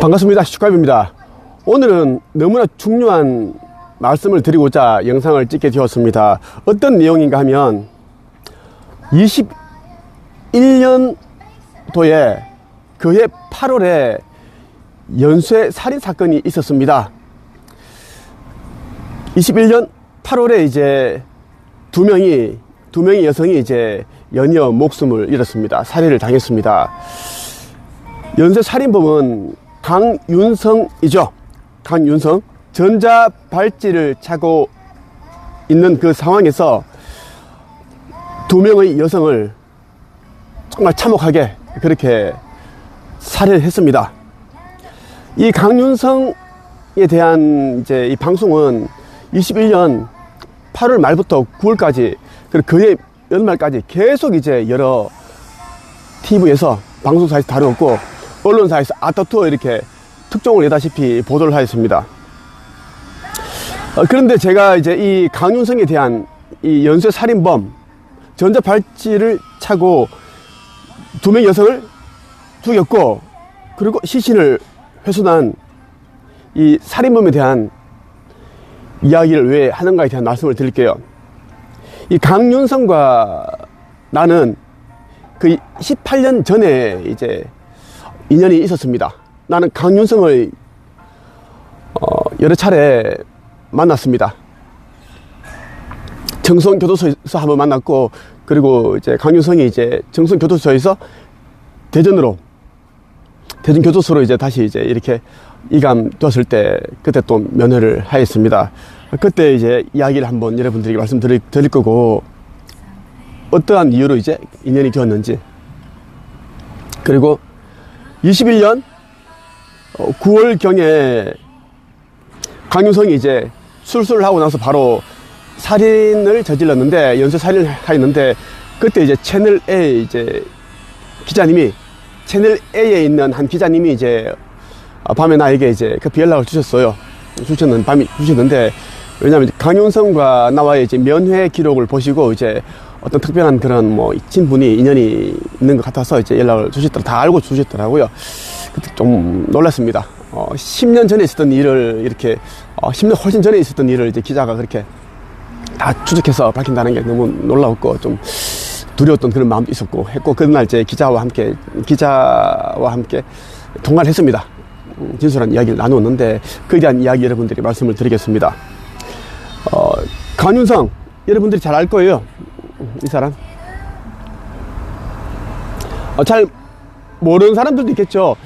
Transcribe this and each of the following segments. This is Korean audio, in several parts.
반갑습니다. 슈카입입니다. 오늘은 너무나 중요한 말씀을 드리고자 영상을 찍게 되었습니다. 어떤 내용인가 하면 21년도에 그해 8월에 연쇄 살인 사건이 있었습니다. 21년 8월에 이제 두 명의 여성이 이제 연이어 목숨을 잃었습니다. 살해를 당했습니다. 연쇄 살인범은 강윤성이죠. 강윤성. 전자발찌를 차고 있는 그 상황에서 두 명의 여성을 정말 참혹하게 그렇게 살해를 했습니다. 이 강윤성에 대한 이제 이 방송은 21년 8월 말부터 9월까지 그리고 그해 연말까지 계속 이제 여러 TV에서 방송사에서 다루었고 언론사에서 아따투어 이렇게 특종을 내다시피 보도를 하였습니다. 그런데 제가 이제 이 강윤성에 대한 이 연쇄 살인범 전자발찌를 차고 두 명 여성을 죽였고 그리고 시신을 훼손한 이 살인범에 대한 이야기를 왜 하는가에 대한 말씀을 드릴게요. 이 강윤성과 나는 그 18년 전에 이제 인연이 있었습니다. 나는 강윤성을 여러 차례 만났습니다. 정성교도소에서 한번 만났고, 그리고 이제 강윤성이 이제 정성교도소에서 대전교도소로 이제 다시 이제 이렇게 이감되었을 때 그때 또 면회를 하였습니다. 그때 이제 이야기를 한번 여러분들에게 말씀드릴 거고, 어떠한 이유로 이제 인연이 되었는지, 그리고 21년 9월경에 강윤성이 이제 술술을 하고 나서 바로 살인을 저질렀는데, 연쇄 살인을 하였는데, 그때 이제 채널A 이제 기자님이, 채널A에 있는 한 기자님이 이제 밤에 나에게 이제 그 연락을 주셨는데, 왜냐면 강윤성과 나와의 이제 면회 기록을 보시고 이제 어떤 특별한 그런 뭐 친분이 인연이 있는 것 같아서 이제 연락을 다 알고 주셨더라고요. 그때 좀 놀랐습니다. 10년 전에 있었던 일을 이렇게 10년 훨씬 전에 있었던 일을 이제 기자가 그렇게 다 추적해서 밝힌다는 게 너무 놀라웠고 좀 두려웠던 그런 마음도 있었고 했고, 그날 이제 기자와 함께 통화를 했습니다. 진솔한 이야기를 나누었는데 그에 대한 이야기 여러분들이 말씀을 드리겠습니다. 강윤성 여러분들이 잘 알 거예요. 이 사람 잘 모르는 사람들도 있겠죠.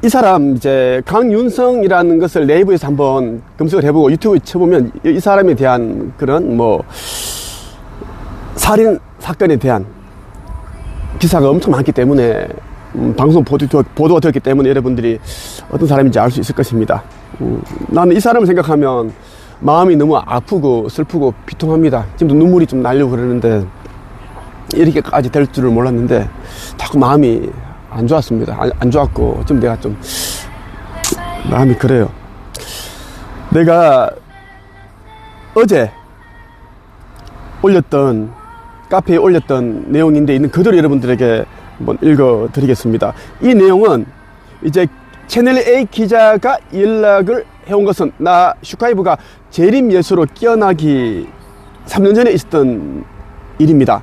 이 사람 이제 강윤성이라는 것을 네이버에서 한번 검색을 해보고 유튜브에 쳐보면 이 사람에 대한 그런 뭐 살인 사건에 대한 기사가 엄청 많기 때문에 방송 보도가 되었기 때문에 여러분들이 어떤 사람인지 알 수 있을 것입니다. 나는 이 사람을 생각하면 마음이 너무 아프고 슬프고 비통합니다. 지금도 눈물이 좀 나려고 그러는데 이렇게까지 될 줄을 몰랐는데 자꾸 마음이 안 좋았습니다. 안 좋았고 지금 내가 좀 마음이 그래요. 내가 어제 카페에 올렸던 내용인데 있는 그대로 여러분들에게 한번 읽어 드리겠습니다. 이 내용은 이제 채널A 기자가 연락을 해온 것은 나 슈카이브가 재림예수로 깨어나기 3년 전에 있었던 일입니다.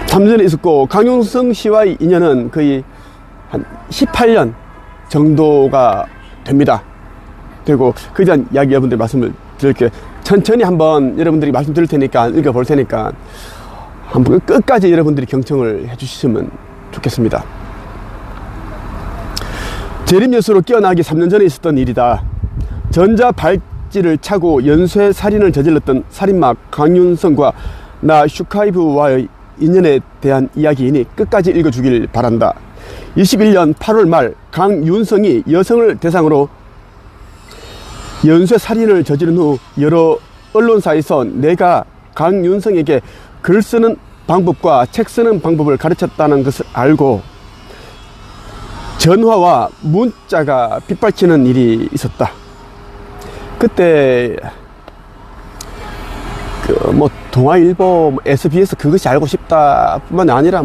3년 전에 있었고 강윤성 씨와의 인연은 거의 한 18년 정도가 됩니다. 그리고 그에 대한 이야기 여러분들 말씀을 드릴게요. 천천히 한번 여러분들이 말씀 드릴 테니까 읽어볼 테니까 한번 끝까지 여러분들이 경청을 해주시면 좋겠습니다. 재림예수로 깨어나기 3년 전에 있었던 일이다. 전자발찌를 차고 연쇄 살인을 저질렀던 살인마 강윤성과 나 슈카이브와의 인연에 대한 이야기이니 끝까지 읽어주길 바란다. 21년 8월 말 강윤성이 여성을 대상으로 연쇄 살인을 저지른 후 여러 언론사에서 내가 강윤성에게 글 쓰는 방법과 책 쓰는 방법을 가르쳤다는 것을 알고 전화와 문자가 빗발치는 일이 있었다. 그때 동아일보, SBS 그것이 알고 싶다 뿐만 아니라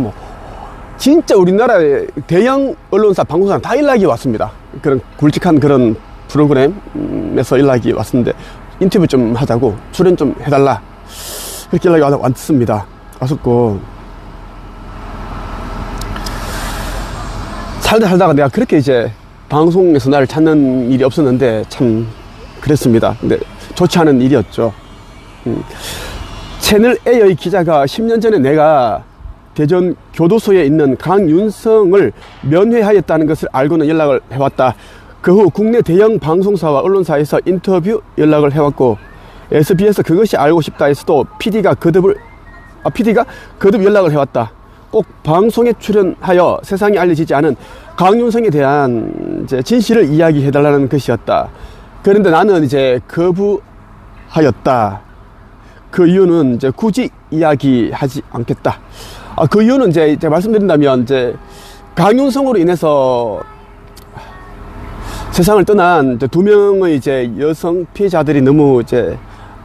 진짜 우리나라의 대형 언론사, 방송사 다 연락이 왔습니다. 그런 굵직한 그런 프로그램에서 연락이 왔었는데 인터뷰 좀 하자고, 출연 좀 해달라, 그렇게 연락이 왔습니다. 왔었고, 살다가 내가 그렇게 이제 방송에서 나를 찾는 일이 없었는데 참 그랬습니다. 근데 좋지 않은 일이었죠. 채널 A의 기자가 10년 전에 내가 대전 교도소에 있는 강윤성을 면회하였다는 것을 알고는 연락을 해왔다. 그 후 국내 대형 방송사와 언론사에서 인터뷰 연락을 해왔고, SBS 그것이 알고 싶다 해서도 PD가 거듭 연락을 해왔다. 꼭 방송에 출연하여 세상에 알려지지 않은 강윤성에 대한 이제 진실을 이야기해달라는 것이었다. 그런데 나는 이제 거부하였다. 그 이유는 이제 굳이 이야기하지 않겠다. 그 이유는 이제 말씀드린다면, 이제 강윤성으로 인해서 세상을 떠난 두 명의 이제 여성 피해자들이 너무 이제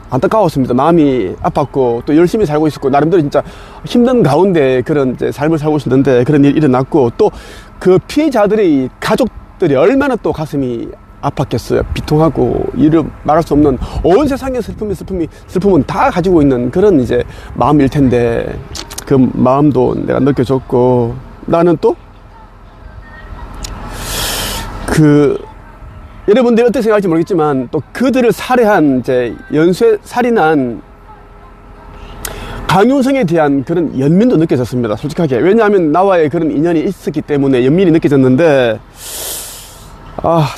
안타까웠습니다. 마음이 아팠고, 또 열심히 살고 있었고, 나름대로 진짜 힘든 가운데 그런 이제 삶을 살고 있었는데 그런 일이 일어났고, 또 그 피해자들의 가족들이 얼마나 또 가슴이 아팠겠어요. 비통하고, 이를 말할 수 없는 온 세상의 슬픔은 다 가지고 있는 그런 이제 마음일 텐데, 그 마음도 내가 느껴줬고, 나는 또 여러분들이 어떻게 생각할지 모르겠지만, 또 그들을 살해한, 이제 연쇄 살인한 강윤성에 대한 그런 연민도 느껴졌습니다. 솔직하게. 왜냐하면 나와의 그런 인연이 있었기 때문에 연민이 느껴졌는데,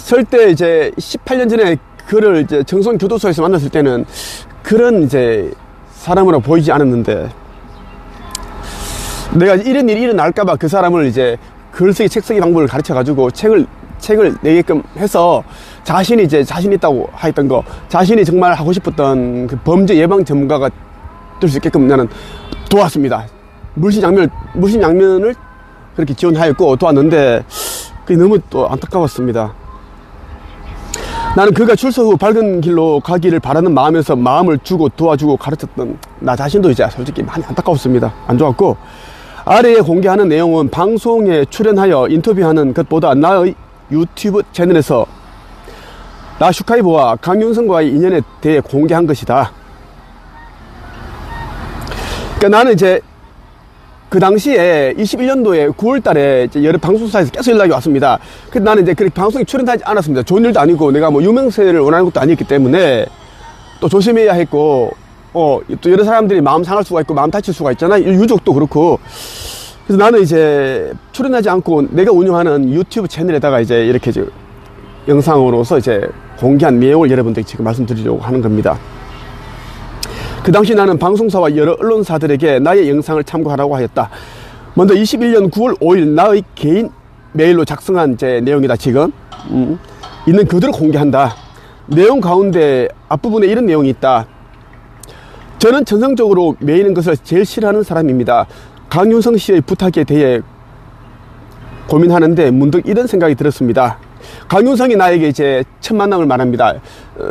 절대 이제 18년 전에 그를 이제 정성교도소에서 만났을 때는 그런 이제 사람으로 보이지 않았는데, 내가 이런 일이 일어날까봐 그 사람을 이제 글쓰기, 책쓰기 방법을 가르쳐가지고 책을 내게끔 해서, 자신이 이제 자신 있다고 하였던 거, 자신이 정말 하고 싶었던 그 범죄 예방 전문가가 될 수 있게끔 나는 도왔습니다. 물신양면을 그렇게 지원하였고 도왔는데, 그게 너무 또 안타까웠습니다. 나는 그가 출소 후 밝은 길로 가기를 바라는 마음에서 마음을 주고 도와주고 가르쳤던 나 자신도 이제 솔직히 많이 안타까웠습니다. 안 좋았고, 아래에 공개하는 내용은 방송에 출연하여 인터뷰하는 것보다 나의 유튜브 채널에서 나 슈카이보와 강윤성과의 인연에 대해 공개한 것이다. 그러니까 나는 이제 그 당시에 21년도에 9월 달에 이제 여러 방송사에서 계속 연락이 왔습니다. 근데 나는 이제 그렇게 방송에 출연하지 않았습니다. 좋은 일도 아니고, 내가 뭐 유명세를 원하는 것도 아니었기 때문에 또 조심해야 했고, 또 여러 사람들이 마음 상할 수가 있고, 마음 다칠 수가 있잖아. 유족도 그렇고. 그래서 나는 이제 출연하지 않고 내가 운영하는 유튜브 채널에다가 이제 이렇게 영상으로서 이제 공개한 내용을 여러분들께 지금 말씀드리려고 하는 겁니다. 그 당시 나는 방송사와 여러 언론사들에게 나의 영상을 참고하라고 하였다. 먼저 21년 9월 5일 나의 개인 메일로 작성한 제 내용이다. 지금 있는 그대로 공개한다. 내용 가운데 앞부분에 이런 내용이 있다. 저는 전성적으로 매이는 것을 제일 싫어하는 사람입니다. 강윤성 씨의 부탁에 대해 고민하는데 문득 이런 생각이 들었습니다. 강윤성이 나에게 이제 첫 만남을 말합니다.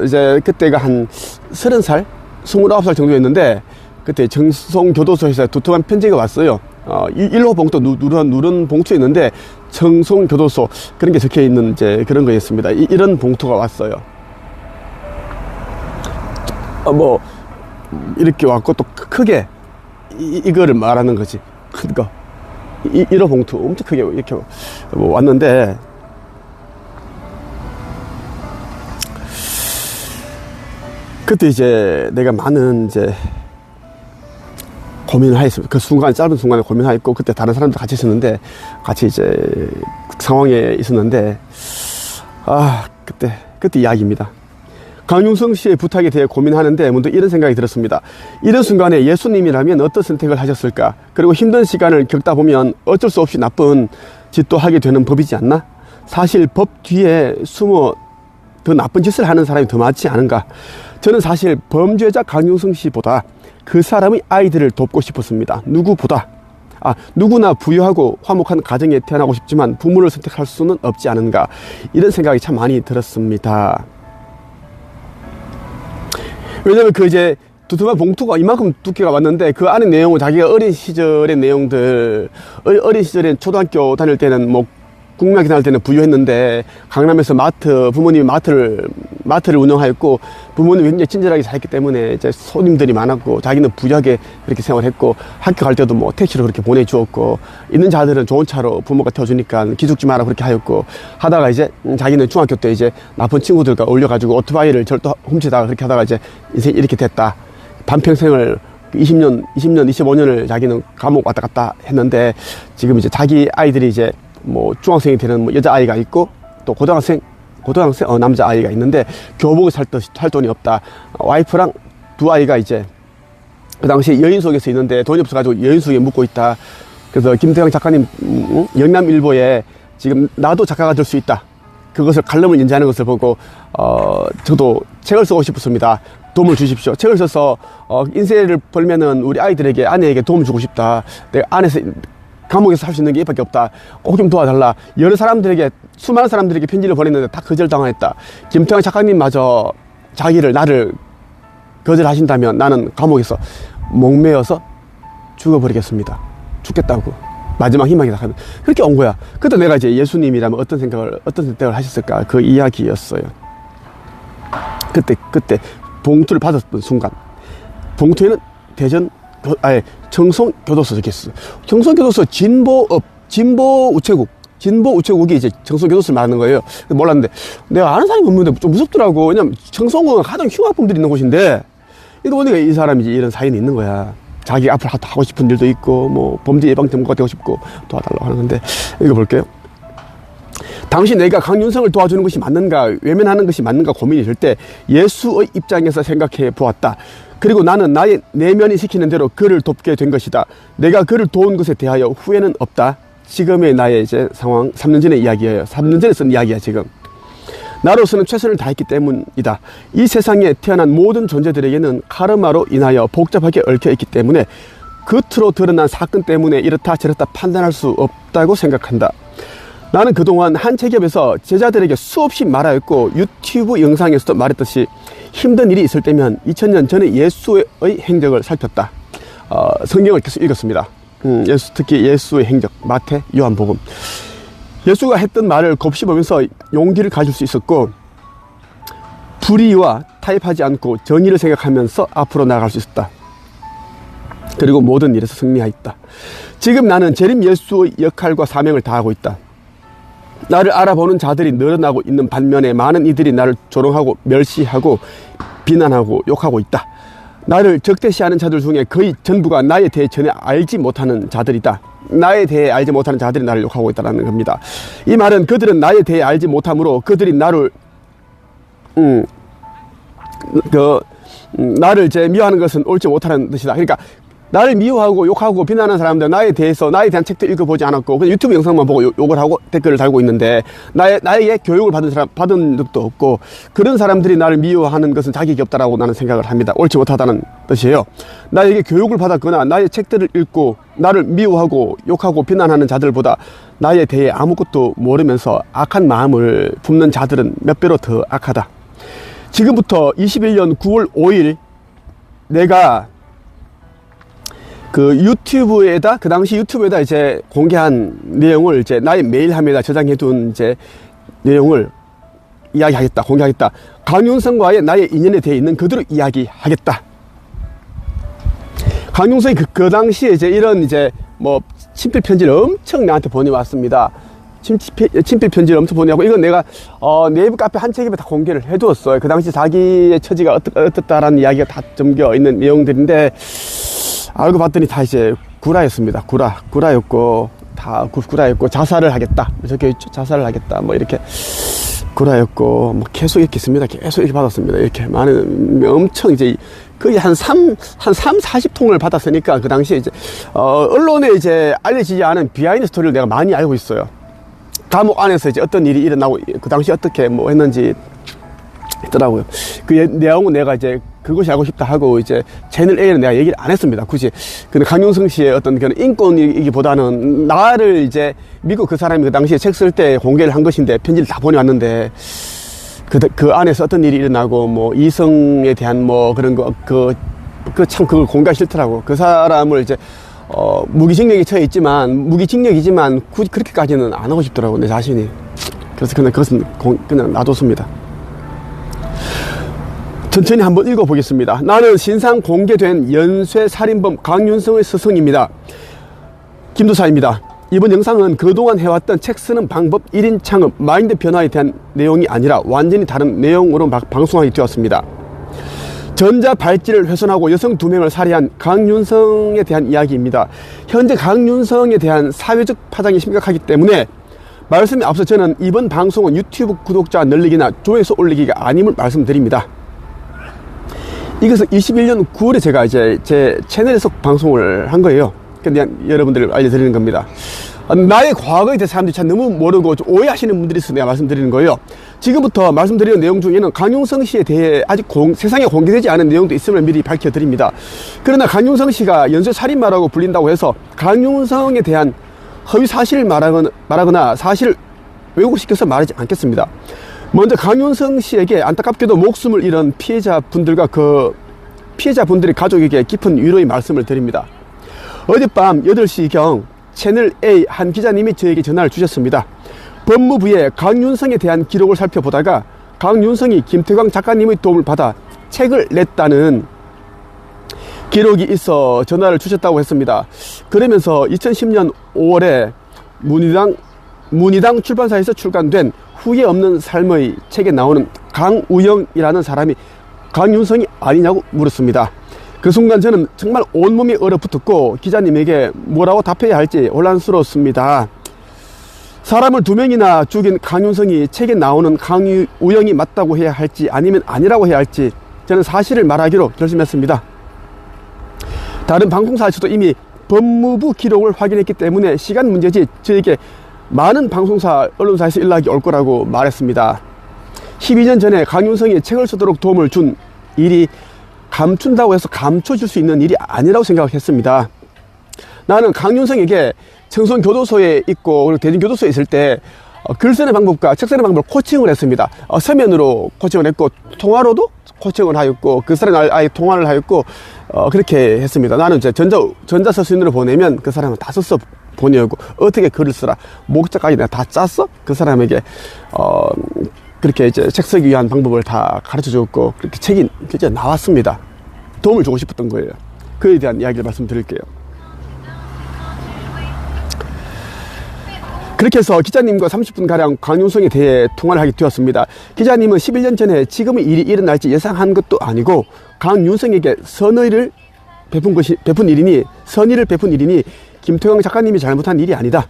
이제 그때가 한 30살? 29살 정도였는데, 그때 정성교도소에서 두툼한 편지가 왔어요. 1호 봉투, 누런 봉투였는데, 정성교도소, 그런 게 적혀 있는 이제 그런 거였습니다. 이런 봉투가 왔어요. 이렇게 왔고, 또 크게, 이거를 말하는 거지. 큰 거. 1호 봉투, 엄청 크게 이렇게 왔는데, 그때 이제 내가 많은 이제 고민을 하였습니다. 그 순간, 짧은 순간에 고민하였고, 그때 다른 사람들 같이 있었는데, 같이 이제 상황에 있었는데, 그때 이야기입니다. 강윤성 씨의 부탁에 대해 고민하는데 문득 이런 생각이 들었습니다. 이런 순간에 예수님이라면 어떤 선택을 하셨을까? 그리고 힘든 시간을 겪다 보면 어쩔 수 없이 나쁜 짓도 하게 되는 법이지 않나? 사실 법 뒤에 숨어 더 나쁜 짓을 하는 사람이 더 많지 않은가? 저는 사실 범죄자 강윤성 씨보다 그 사람의 아이들을 돕고 싶었습니다. 누구나 부유하고 화목한 가정에 태어나고 싶지만 부모를 선택할 수는 없지 않은가? 이런 생각이 참 많이 들었습니다. 왜냐면 두툼한 봉투가 이만큼 두께가 왔는데 그 안에 내용은 자기가 어린 시절의 내용들, 어린 시절에 초등학교 다닐 때는 뭐 국민학교 다닐 때는 부유했는데 강남에서 부모님이 마트를 운영하였고 부모님이 굉장히 친절하게 살기 때문에 이제 손님들이 많았고 자기는 부유하게 그렇게 생활했고 학교 갈 때도 뭐 택시로 그렇게 보내주었고 있는 자들은 좋은 차로 부모가 태워주니까 기죽지 마라 그렇게 하였고 하다가 이제 자기는 중학교 때 이제 나쁜 친구들과 어울려가지고 오토바이를 훔치다가 그렇게 하다가 이제 인생이 이렇게 됐다. 반평생을 20년, 25년을 자기는 감옥 왔다 갔다 했는데 지금 이제 자기 아이들이 이제 뭐 중학생이 되는 뭐 여자아이가 있고 또 고등학생 남자아이가 있는데 교복을 살 돈이 없다. 와이프랑 두 아이가 이제 그 당시 여인숙에서 있는데 돈이 없어가지고 여인숙에 묵고 있다. 그래서 김태형 작가님 영남일보에 지금 나도 작가가 될 수 있다. 그것을 칼럼을 연재하는 것을 보고 저도 책을 쓰고 싶습니다. 도움을 주십시오. 책을 써서 인세를 벌면은 우리 아이들에게 아내에게 도움을 주고 싶다. 내가 안에서 감옥에서 할 수 있는 게 이밖에 없다. 꼭 좀 도와달라. 여러 사람들에게 수많은 사람들에게 편지를 보냈는데 다 거절당했다. 김태환 작가님마저 나를 거절하신다면 나는 감옥에서 목매어서 죽어버리겠습니다. 죽겠다고 마지막 희망이다. 그렇게 온 거야. 그때 내가 이제 예수님이라면 어떤 선택을 하셨을까 그 이야기였어요. 그때 봉투를 받았던 순간 봉투에는 청송교도소 적혔어. 청송교도소 진보우체국이 이제 청송교도소를 말하는 거예요. 몰랐는데 내가 아는 사람이 없는데 좀 무섭더라고. 왜냐면 청송은 가장 흉악범들이 있는 곳인데 이거 보니까 이 사람이 이제 이런 사연이 있는 거야. 자기 앞으로 하고 싶은 일도 있고 뭐 범죄 예방 전문가가 되고 싶고 도와달라고 하는 건데 읽어볼게요. 당시 내가 강윤성을 도와주는 것이 맞는가 외면하는 것이 맞는가 고민이 될 때 예수의 입장에서 생각해 보았다. 그리고 나는 나의 내면이 시키는 대로 그를 돕게 된 것이다. 내가 그를 도운 것에 대하여 후회는 없다. 지금의 나의 이제 상황 3년 전의 이야기예요. 3년 전에 쓴 이야기야 지금. 나로서는 최선을 다했기 때문이다. 이 세상에 태어난 모든 존재들에게는 카르마로 인하여 복잡하게 얽혀 있기 때문에 겉으로 드러난 사건 때문에 이렇다 저렇다 판단할 수 없다고 생각한다. 나는 그동안 한 책협에서 제자들에게 수없이 말하였고 유튜브 영상에서도 말했듯이 힘든 일이 있을 때면 2000년 전에 예수의 행적을 살폈다. 성경을 계속 읽었습니다. 특히 예수의 행적, 마태, 요한복음. 예수가 했던 말을 곱씹으면서 용기를 가질 수 있었고 불의와 타협하지 않고 정의를 생각하면서 앞으로 나아갈 수 있었다. 그리고 모든 일에서 승리하였다. 지금 나는 재림 예수의 역할과 사명을 다하고 있다. 나를 알아보는 자들이 늘어나고 있는 반면에 많은 이들이 나를 조롱하고 멸시하고 비난하고 욕하고 있다. 나를 적대시하는 자들 중에 거의 전부가 나에 대해 전혀 알지 못하는 자들이다. 나에 대해 알지 못하는 자들이 나를 욕하고 있다는 겁니다. 이 말은 그들은 나에 대해 알지 못하므로 그들이 나를 나를 미워하는 것은 옳지 못하는 뜻이다. 그러니까 나를 미워하고 욕하고 비난하는 사람들 나에 대한 책도 읽어보지 않았고 그냥 유튜브 영상만 보고 욕을 하고 댓글을 달고 있는데 나에게 교육을 받은 적도 없고 그런 사람들이 나를 미워하는 것은 자격이 없다라고 나는 생각을 합니다. 옳지 못하다는 뜻이에요. 나에게 교육을 받았거나 나의 책들을 읽고 나를 미워하고 욕하고 비난하는 자들보다 나에 대해 아무것도 모르면서 악한 마음을 품는 자들은 몇 배로 더 악하다. 지금부터 21년 9월 5일 내가 그 당시 유튜브에다 이제 공개한 내용을 이제 나의 메일함에다 저장해둔 이제 내용을 공개하겠다. 강윤성과의 나의 인연에 대해 있는 그대로 이야기하겠다. 강윤성이 그 당시에 이제 이런 이제 뭐 친필 편지를 엄청 나한테 보내왔습니다. 친필 편지를 엄청 보내고 이건 내가 네이버 카페 한 책에 다 공개를 해두었어요. 그 당시 자기의 처지가 어떻다라는 이야기가 다 담겨 있는 내용들인데 알고 봤더니 다 이제 구라였습니다. 구라였고 자살을 하겠다. 적혀있죠. 자살을 하겠다. 뭐 이렇게 구라였고 뭐 계속 이렇게 있습니다. 계속 이렇게 받았습니다. 이렇게 많은 엄청 이제 거의 한 40통을 받았으니까 그 당시에 이제 언론에 이제 알려지지 않은 비하인드 스토리를 내가 많이 알고 있어요. 감옥 안에서 이제 어떤 일이 일어나고 그 당시 어떻게 뭐 했는지 있더라고요. 그 내용은 내가 이제 그것이 알고 싶다 하고 이제 채널 A는 내가 얘기를 안 했습니다. 굳이. 근데 강윤성 씨의 어떤 그런 인권이기보다는 나를 이제 미국 그 사람이 그 당시에 책 쓸 때 공개를 한 것인데 편지를 다 보내왔는데 그 안에서 어떤 일이 일어나고 뭐 이성에 대한 뭐 그런 거 참 그걸 공개하기 싫더라고. 그 사람을 이제 무기징역에 처해 있지만, 무기징역이지만 굳이 그렇게까지는 안 하고 싶더라고, 내 자신이. 그래서 그냥 그것은 그냥 놔뒀습니다. 천천히 한번 읽어보겠습니다. 나는 신상 공개된 연쇄살인범 강윤성의 스승입니다. 김도사입니다. 이번 영상은 그동안 해왔던 책 쓰는 방법, 1인 창업, 마인드 변화에 대한 내용이 아니라 완전히 다른 내용으로 방송하게 되었습니다. 전자 발찌를 훼손하고 여성 2명을 살해한 강윤성에 대한 이야기입니다. 현재 강윤성에 대한 사회적 파장이 심각하기 때문에 말씀에 앞서 저는 이번 방송은 유튜브 구독자 늘리기나 조회수 올리기가 아님을 말씀드립니다. 이것은 21년 9월에 제가 이제 제 채널에서 방송을 한 거예요. 근데 여러분들 알려드리는 겁니다. 나의 과거에 대해서 사람들이 참 너무 모르고 좀 오해하시는 분들이 있어서 내가 말씀드리는 거예요. 지금부터 말씀드리는 내용 중에는 강윤성 씨에 대해 아직 세상에 공개되지 않은 내용도 있음을 미리 밝혀드립니다. 그러나 강윤성 씨가 연쇄살인마라고 불린다고 해서 강윤성에 대한 허위 사실을 말하거나 사실을 왜곡시켜서 말하지 않겠습니다. 먼저 강윤성 씨에게 안타깝게도 목숨을 잃은 피해자분들과 그 피해자분들의 가족에게 깊은 위로의 말씀을 드립니다. 어젯밤 8시경 채널 A 한 기자님이 저에게 전화를 주셨습니다. 법무부에 강윤성에 대한 기록을 살펴보다가 강윤성이 김태광 작가님의 도움을 받아 책을 냈다는 기록이 있어 전화를 주셨다고 했습니다. 그러면서 2010년 5월에 문희당 출판사에서 출간된 후회 없는 삶의 책에 나오는 강우영이라는 사람이 강윤성이 아니냐고 물었습니다. 그 순간 저는 정말 온몸이 얼어붙었고 기자님에게 뭐라고 답해야 할지 혼란스러웠습니다. 사람을 2명이나 죽인 강윤성이 책에 나오는 강우영이 맞다고 해야 할지 아니면 아니라고 해야 할지 저는 사실을 말하기로 결심했습니다. 다른 방송사에서도 이미 법무부 기록을 확인했기 때문에 시간 문제지 저에게 많은 방송사, 언론사에서 연락이 올 거라고 말했습니다. 12년 전에 강윤성이 책을 쓰도록 도움을 준 일이 감춘다고 해서 감춰질 수 있는 일이 아니라고 생각했습니다. 나는 강윤성에게 청소년교도소에 있고 그리고 대중교도소에 있을 때 글 쓰는 방법과 책 쓰는 방법을 코칭을 했습니다. 서면으로 코칭을 했고 통화로도 코칭을 하였고 그 사람은 아예 통화를 하였고 그렇게 했습니다. 나는 이제 전자서신으로 보내면 그 사람은 다 써서 보내고 어떻게 글을 쓰라 목적까지 내가 다 짰어? 그 사람에게 그렇게 이제 책 쓰기 위한 방법을 다 가르쳐 줬고 그렇게 책이 이제 나왔습니다. 도움을 주고 싶었던 거예요. 그에 대한 이야기를 말씀드릴게요. 그렇게 해서 기자님과 30분가량 강윤성에 대해 통화를 하게 되었습니다. 기자님은 11년 전에 지금의 일이 일어날지 예상한 것도 아니고 강윤성에게 선의를 베푼 일이니 김태광 작가님이 잘못한 일이 아니다.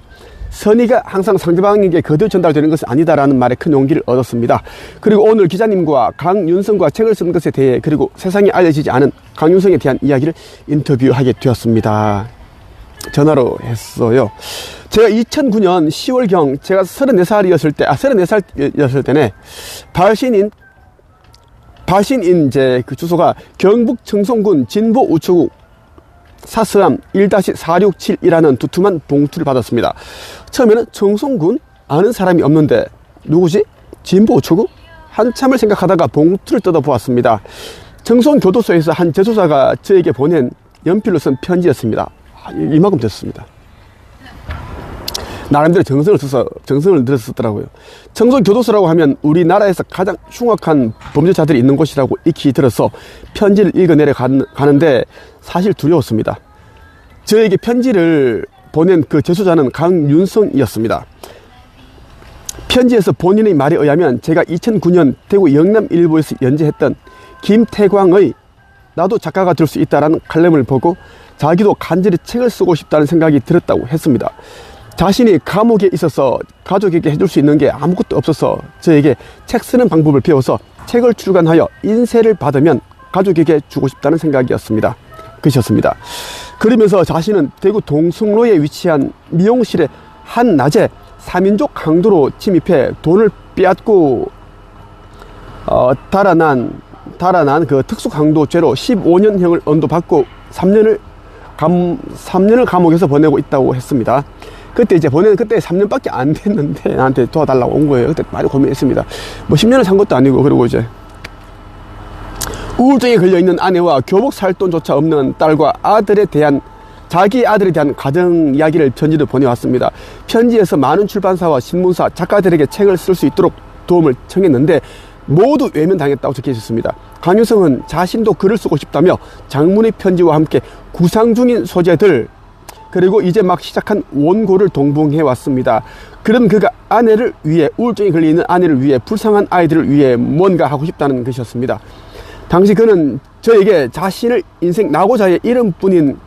선의가 항상 상대방에게 그대로 전달되는 것은 아니다라는 말에 큰 용기를 얻었습니다. 그리고 오늘 기자님과 강윤성과 책을 쓴 것에 대해 그리고 세상에 알려지지 않은 강윤성에 대한 이야기를 인터뷰하게 되었습니다. 전화로 했어요. 제가 2009년 10월경 제가 34살이었을 때네 발신인 제 그 주소가 경북 청송군 진보 우체국 사서함 1-467이라는 두툼한 봉투를 받았습니다. 처음에는 청송군 아는 사람이 없는데 누구지? 진보 우체국? 한참을 생각하다가 봉투를 뜯어보았습니다. 청송교도소에서 한 재소자가 저에게 보낸 연필로 쓴 편지였습니다. 이만큼 됐습니다. 나름대로 정성을 들였었더라고요. 청송교도소라고 하면 우리나라에서 가장 흉악한 범죄자들이 있는 곳이라고 익히 들어서 편지를 읽어내려 가는데 사실 두려웠습니다. 저에게 편지를 보낸 그 재소자는 강윤성이었습니다. 편지에서 본인의 말에 의하면 제가 2009년 대구 영남일보에서 연재했던 김태광의 나도 작가가 될 수 있다라는 칼럼을 보고 자기도 간절히 책을 쓰고 싶다는 생각이 들었다고 했습니다. 자신이 감옥에 있어서 가족에게 해줄 수 있는 게 아무것도 없어서 저에게 책 쓰는 방법을 배워서 책을 출간하여 인쇄를 받으면 가족에게 주고 싶다는 생각이었습니다. 그러셨습니다. 그러면서 자신은 대구 동성로에 위치한 미용실에 한낮에 3인조 강도로 침입해 돈을 빼앗고 달아난 그 특수강도죄로 15년형을 언도받고 3년을 감옥에서 보내고 있다고 했습니다. 그때 3년밖에 안 됐는데 나한테 도와달라고 온 거예요. 그때 많이 고민했습니다. 뭐 10년을 산 것도 아니고 그리고 이제 우울증에 걸려있는 아내와 교복 살 돈조차 없는 딸과 자기 아들에 대한 가정 이야기를 편지로 보내왔습니다. 편지에서 많은 출판사와 신문사, 작가들에게 책을 쓸 수 있도록 도움을 청했는데 모두 외면당했다고 적혀 있었습니다. 강유성은 자신도 글을 쓰고 싶다며 장문의 편지와 함께 구상 중인 소재들, 그리고 이제 막 시작한 원고를 동봉해 왔습니다. 그럼 그가 아내를 위해, 우울증에 걸려있는 아내를 위해, 불쌍한 아이들을 위해 뭔가 하고 싶다는 것이었습니다. 당시 그는 저에게 자신을 인생 낙오자의 이름뿐인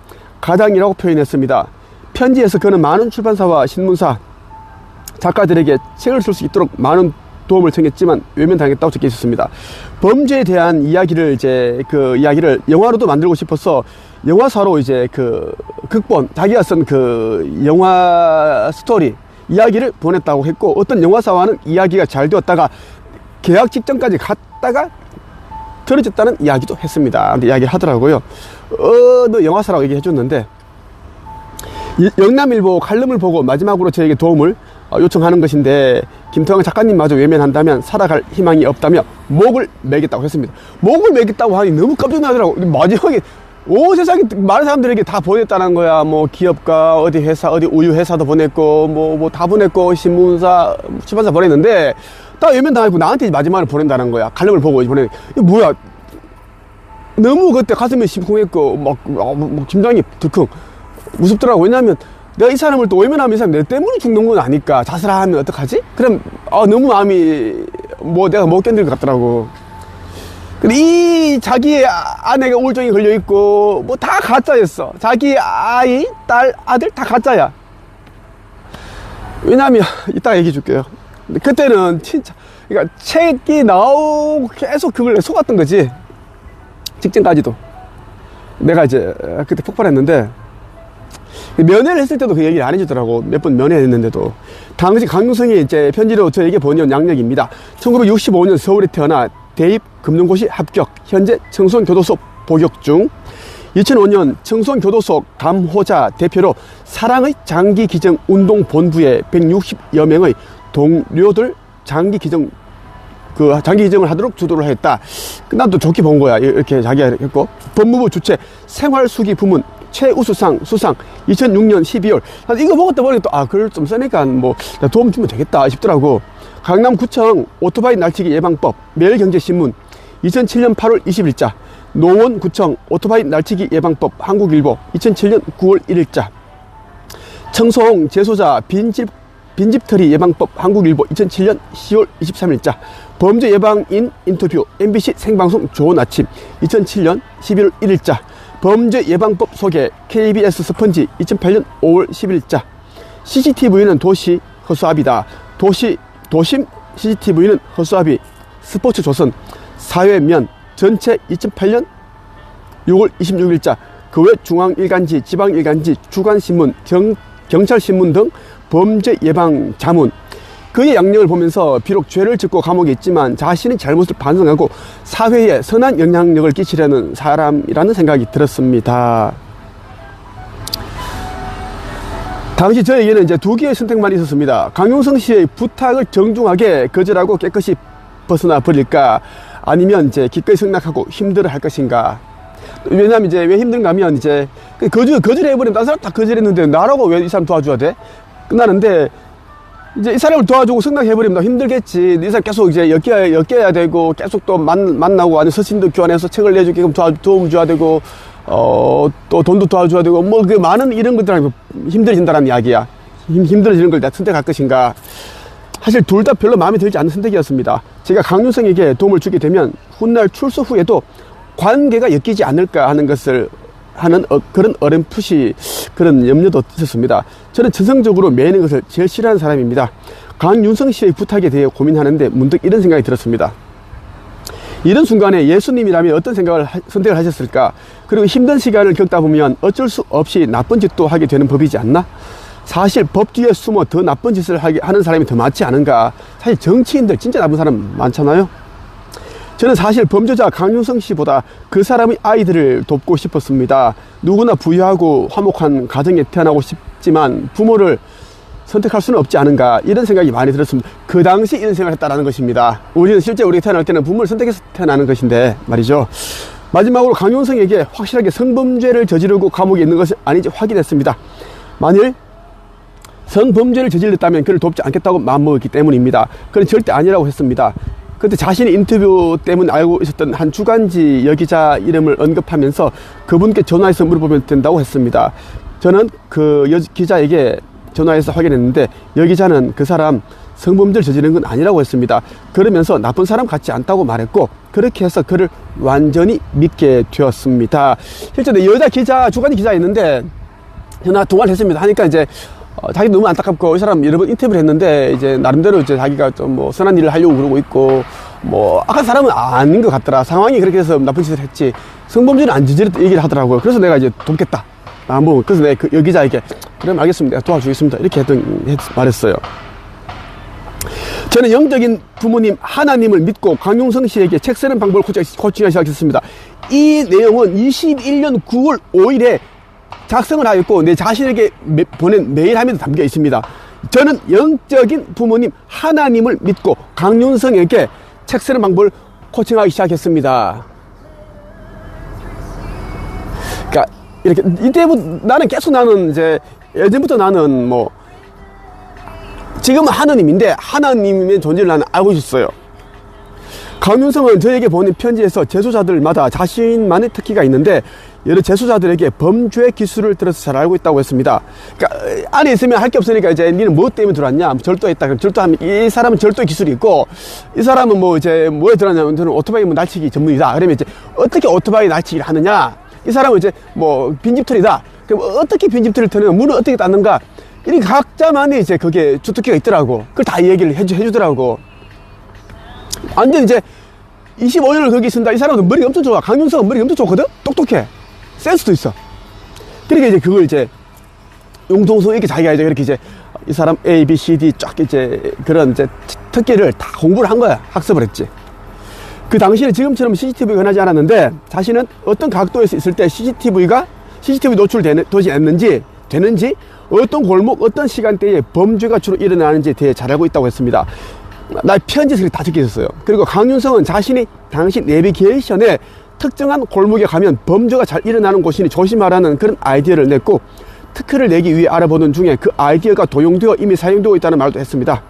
가장이라고 표현했습니다. 편지에서 그는 많은 출판사와 신문사, 작가들에게 책을 쓸 수 있도록 많은 도움을 청했지만 외면당했다고 적혀 있었습니다. 범죄에 대한 이야기를 그 이야기를 영화로도 만들고 싶어서 영화사로 자기가 쓴 그 영화 스토리 이야기를 보냈다고 했고, 어떤 영화사와는 이야기가 잘 되었다가 계약 직전까지 갔다가 틀어졌다는 이야기도 했습니다. 근데 이야기를 하더라고요. 어느 영화사라고 얘기해 줬는데, 영남일보 칼럼을 보고 마지막으로 저에게 도움을 요청하는 것인데, 김태환 작가님마저 외면한다면 살아갈 희망이 없다며 목을 매겠다고 했습니다. 목을 매겠다고 하니 너무 깜짝 놀라더라고. 마지막에 온 세상에 많은 사람들에게 다 보냈다는 거야. 뭐 기업가, 어디 회사, 어디 우유 회사도 보냈고, 뭐 다 보냈고, 신문사, 출판사 보냈는데 다 외면당하고 나한테 마지막으로 보낸다는 거야. 칼럼을 보고 보내. 이게 뭐야? 너무 그때 가슴이 심쿵했고 막 심장이 들컹 무섭더라고. 왜냐하면 내가 이 사람을 또 외면하면 이 사람 내 때문에 죽는 건 아니까. 자살하면 어떡하지? 그럼 너무 마음이 내가 못 견딜 것 같더라고. 근데 이 자기의 아내가 우울증에 걸려있고 다 가짜였어. 자기 아이, 딸, 아들 다 가짜야. 왜냐하면 이따가 얘기해 줄게요. 근데 그때는 진짜, 그러니까 책이 나오고 계속 그걸 속았던 거지. 직전까지도. 내가 그때 폭발했는데, 면회를 했을 때도 그 얘기를 안 해주더라고. 몇 번 면회했는데도. 당시 강유성이 편지로 저에게 보내온 양력입니다. 1965년 서울에 태어나 대입 금융고시 합격, 현재 청소년교도소 복역 중. 2005년 청소년교도소 감호자 대표로 사랑의 장기기증운동본부에 160여 명의 동료들 장기기증을 하도록 주도를 했다. 난 또 좋게 본 거야. 이렇게 자기가 했고. 법무부 주최 생활수기 부문 최우수상 수상 2006년 12월. 이거 먹었다 보니 또 글을 좀 쓰니까 도움 주면 되겠다 싶더라고. 강남구청 오토바이 날치기 예방법 매일경제신문 2007년 8월 20일자. 노원구청 오토바이 날치기 예방법 한국일보 2007년 9월 1일자. 청소홍 재소자 빈집털이 예방법 한국일보 2007년 10월 23일자. 범죄 예방인 인터뷰 MBC 생방송 좋은 아침 2007년 11월 1일자. 범죄 예방법 소개 KBS 스펀지 2008년 5월 10일자. CCTV는 도시 허수아비다. 도심 CCTV는 허수아비. 스포츠조선 사회면 전체 2008년 6월 26일자. 그 외 중앙일간지, 지방일간지, 주간신문, 경찰신문 등 범죄 예방 자문. 그의 양력을 보면서 비록 죄를 짓고 감옥에 있지만 자신의 잘못을 반성하고 사회에 선한 영향력을 끼치려는 사람이라는 생각이 들었습니다. 당시 저에게는 두 개의 선택만 있었습니다. 강용성 씨의 부탁을 정중하게 거절하고 깨끗이 벗어나 버릴까, 아니면 기꺼이 승낙하고 힘들어 할 것인가. 왜냐면 왜 힘든가 하면 거절해버리면 다른 사람 다 거절했는데 나라고 왜 이 사람 도와줘야 돼? 끝나는데, 이 사람을 도와주고 승낙해버리면 힘들겠지. 이 사람 계속 엮여야 되고, 계속 또 만나고, 아니 서신도 교환해서 책을 내주게끔 도움 줘야 되고, 또 돈도 도와줘야 되고, 많은 이런 것들 힘들어진다는 이야기야. 힘들어지는 걸 내가 선택할 것인가. 사실 둘 다 별로 마음에 들지 않는 선택이었습니다. 제가 강윤성에게 도움을 주게 되면 훗날 출소 후에도 관계가 엮이지 않을까 하는 것을 그런 어렴풋이 그런 염려도 있었습니다. 저는 전성적으로 매이는 것을 제일 싫어하는 사람입니다. 강윤성 씨의 부탁에 대해 고민하는데 문득 이런 생각이 들었습니다. 이런 순간에 예수님이라면 어떤 선택을 하셨을까? 그리고 힘든 시간을 겪다 보면 어쩔 수 없이 나쁜 짓도 하게 되는 법이지 않나? 사실 법 뒤에 숨어 더 나쁜 짓을 하는 사람이 더 많지 않은가? 사실 정치인들 진짜 나쁜 사람 많잖아요. 저는 사실 범죄자 강윤성 씨보다 그 사람의 아이들을 돕고 싶었습니다. 누구나 부유하고 화목한 가정에 태어나고 싶지만 부모를 선택할 수는 없지 않은가, 이런 생각이 많이 들었습니다. 그 당시 이런 생각을 했다라는 것입니다. 우리는 실제 우리가 태어날 때는 부모를 선택해서 태어나는 것인데 말이죠. 마지막으로 강용성에게 확실하게 성범죄를 저지르고 감옥에 있는 것이 아닌지 확인했습니다. 만일 성범죄를 저질렀다면 그를 돕지 않겠다고 마음먹었기 때문입니다. 그는 절대 아니라고 했습니다. 그때 자신의 인터뷰 때문에 알고 있었던 한 주간지 여기자 이름을 언급하면서 그분께 전화해서 물어보면 된다고 했습니다. 저는 그 기자에게 전화해서 확인했는데 여기자는 그 사람 성범죄를 저지른 건 아니라고 했습니다. 그러면서 나쁜 사람 같지 않다고 말했고, 그렇게 해서 그를 완전히 믿게 되었습니다. 실제 여자 기자, 주간지 기자였는데 전화 통화를 했습니다. 하니까 이제 자기 너무 안타깝고, 이 사람 여러 번 인터뷰를 했는데 이제 나름대로 이제 자기가 좀 뭐 선한 일을 하려고 그러고 있고, 뭐 악한 사람은 아닌 것 같더라. 상황이 그렇게 해서 나쁜 짓을 했지 성범죄는 안 저질렀다 얘기를 하더라고요. 그래서 내가 이제 돕겠다. 그래서 내가 그 여기자에게 그럼 알겠습니다, 내가 도와주겠습니다, 이렇게 말했어요. 저는 영적인 부모님 하나님을 믿고 강용성 씨에게 책 쓰는 방법을 코칭하기 시작했습니다. 이 내용은 21년 9월 5일에 작성을 하였고 내 자신에게 보낸 메일함에도 담겨 있습니다. 저는 영적인 부모님 하나님을 믿고 강윤성에게 책 쓰는 방법을 코칭하기 시작했습니다. 그러니까 이렇게 이때부터 나는 이제 예전부터 나는 뭐 지금은 하느님인데 하나님의 존재를 나는 알고 있었어요. 강윤성은 저에게 보낸 편지에서 재소자들마다 자신만의 특기가 있는데 여러 재소자들에게 범죄 기술을 들어서 잘 알고 있다고 했습니다. 그러니까 안에 있으면 할 게 없으니까 이제 니는 뭐 때문에 들어왔냐? 절도했다. 그럼 절도하면 이 사람은 절도의 기술이 있고 이 사람은 뭐 이제 뭐에 들어왔냐면 저는 오토바이 뭐 날치기 전문이다. 그러면 이제 어떻게 오토바이 날치기를 하느냐? 이 사람은 이제 뭐 빈집털이다. 그럼 어떻게 빈집털이를 터느냐? 문을 어떻게 닫는가? 이렇게 각자만의 이제 그게 주특기가 있더라고. 그걸 다 얘기를 해주더라고. 완전 이제 25년을 거기 있습니다. 이 사람은 머리가 엄청 좋아. 강윤성은 머리가 엄청 좋거든? 똑똑해. 센스도 있어. 그러니까 이제 그걸 이제 융통성 있게 자기가 이제 그렇게 이제 이 사람 A, B, C, D 쫙 이제 그런 이제 특기를 다 공부를 한 거야. 학습을 했지. 그 당시에는 지금처럼 CCTV가 흔하지 않았는데 자신은 어떤 각도에서 있을 때 CCTV 노출되지 않는지, 되는지, 어떤 골목, 어떤 시간대에 범죄가 주로 일어나는지에 대해 잘 알고 있다고 했습니다. 나 편지에 다 적혀 있었어요. 그리고 강윤성은 자신이 당시 내비게이션에 특정한 골목에 가면 범죄가 잘 일어나는 곳이니 조심하라는 그런 아이디어를 냈고 특허를 내기 위해 알아보는 중에 그 아이디어가 도용되어 이미 사용되고 있다는 말도 했습니다.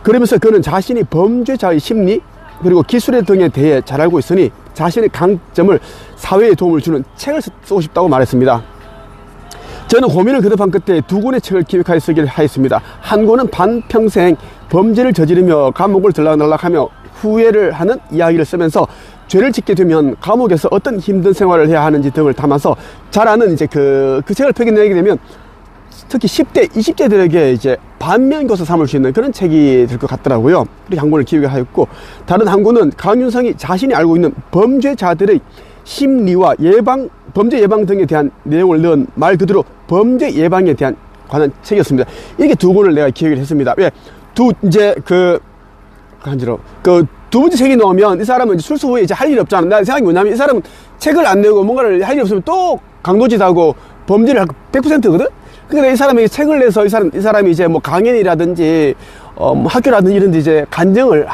그러면서 그는 자신이 범죄자의 심리 그리고 기술 등에 대해 잘 알고 있으니 자신의 강점을 사회에 도움을 주는 책을 쓰고 싶다고 말했습니다. 저는 고민을 거듭한 끝에 두 권의 책을 기획하여 쓰기를 하였습니다. 한 권은 반평생 범죄를 저지르며 감옥을 들락날락하며 후회를 하는 이야기를 쓰면서 죄를 짓게 되면 감옥에서 어떤 힘든 생활을 해야 하는지 등을 담아서 잘 아는 이제 그 책을 펴내게 되면 특히 10대, 20대들에게 이제 반면교사 삼을 수 있는 그런 책이 될 것 같더라고요. 그렇게 한 권을 기획하였고, 다른 한 권은 강윤성이 자신이 알고 있는 범죄자들의 심리와 범죄 예방 등에 대한 내용을 넣은 말 그대로 범죄 예방에 대한 관한 책이었습니다. 이렇게 두 권을 내가 기획을 했습니다. 왜? 두 번째 책이 나오면 이 사람은 이제 출소 후에 이제 할 일이 없잖아. 나 생각이 뭐냐면 이 사람은 책을 안 내고 뭔가를 할 일이 없으면 또 강도짓하고 범죄를 하고 100%거든? 그러니까 이 사람이 책을 내서 이 사람이 이제 뭐 강연이라든지, 뭐 학교라든지 이런 데 이제 간증을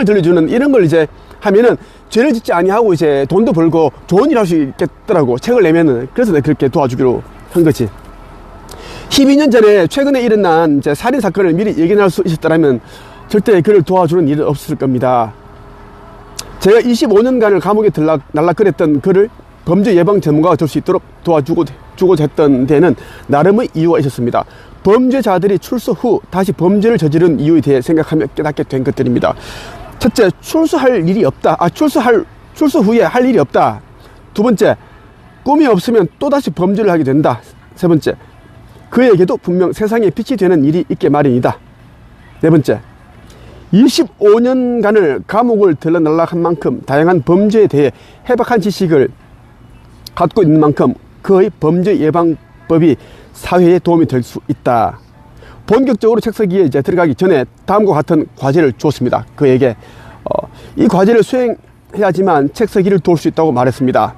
들려주는 이런 걸 이제 하면은 죄를 짓지 아니하고 이제 돈도 벌고 좋은 일 할 수 있겠더라고. 책을 내면은. 그래서 내가 그렇게 도와주기로 한 거지. 12년 전에 최근에 일어난 이제 살인 사건을 미리 예견할 수 있었더라면 절대 그를 도와주는 일은 없었을 겁니다. 제가 25년간을 감옥에 날락거렸던 그를 범죄 예방 전문가가 될 수 있도록 도와주고자 했던 데는 나름의 이유가 있었습니다. 범죄자들이 출소 후 다시 범죄를 저지른 이유에 대해 생각하며 깨닫게 된 것들입니다. 첫째, 출소 후에 할 일이 없다. 두 번째, 꿈이 없으면 또다시 범죄를 하게 된다. 세 번째, 그에게도 분명 세상에 빛이 되는 일이 있게 마련이다. 네 번째, 25년간을 감옥을 들락날락한 만큼 다양한 범죄에 대해 해박한 지식을 갖고 있는 만큼 그의 범죄 예방법이 사회에 도움이 될 수 있다. 본격적으로 책 쓰기에 이제 들어가기 전에 다음과 같은 과제를 주었습니다. 그에게 이 과제를 수행해야지만 책 쓰기를 도울 수 있다고 말했습니다.